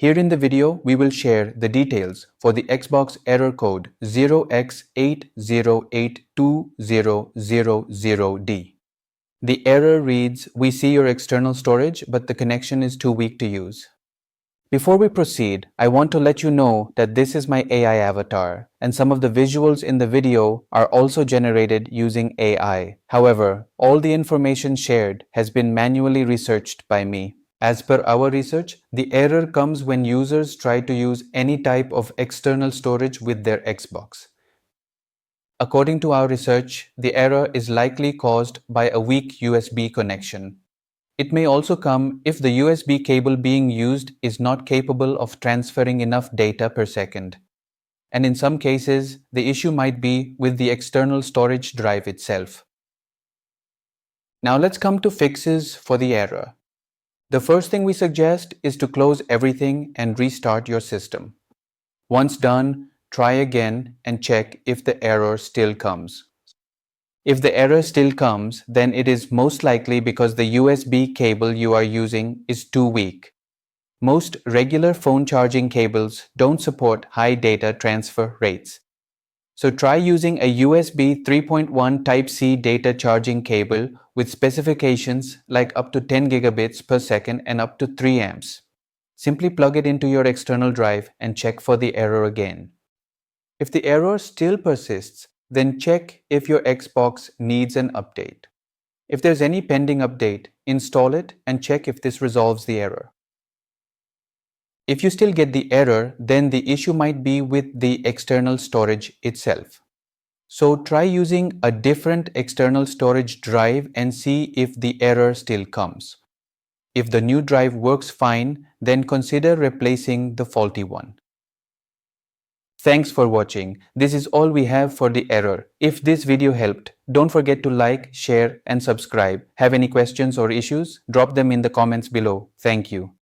Here in the video, we will share the details for the Xbox error code 0x8082000d. The error reads, "We see your external storage, but the connection is too weak to use." Before we proceed, I want to let you know that this is my AI avatar, and some of the visuals in the video are also generated using AI. However, all the information shared has been manually researched by me. As per our research, the error comes when users try to use any type of external storage with their Xbox. According to our research, the error is likely caused by a weak USB connection. It may also come if the USB cable being used is not capable of transferring enough data per second. And in some cases, the issue might be with the external storage drive itself. Now let's come to fixes for the error. The first thing we suggest is to close everything and restart your system. Once done, try again and check if the error still comes. If the error still comes, then it is most likely because the USB cable you are using is too weak. Most regular phone charging cables don't support high data transfer rates. So try using a USB 3.1 Type-C data charging cable with specifications like up to 10 gigabits per second and up to 3 amps. Simply plug it into your external drive and check for the error again. If the error still persists, then check if your Xbox needs an update. If there's any pending update, install it and check if this resolves the error. If you still get the error, then the issue might be with the external storage itself. So try using a different external storage drive and see if the error still comes. If the new drive works fine, then consider replacing the faulty one. Thanks for watching. This is all we have for the error. If this video helped, don't forget to like, share and subscribe. Have any questions or issues? Drop them in the comments below. Thank you.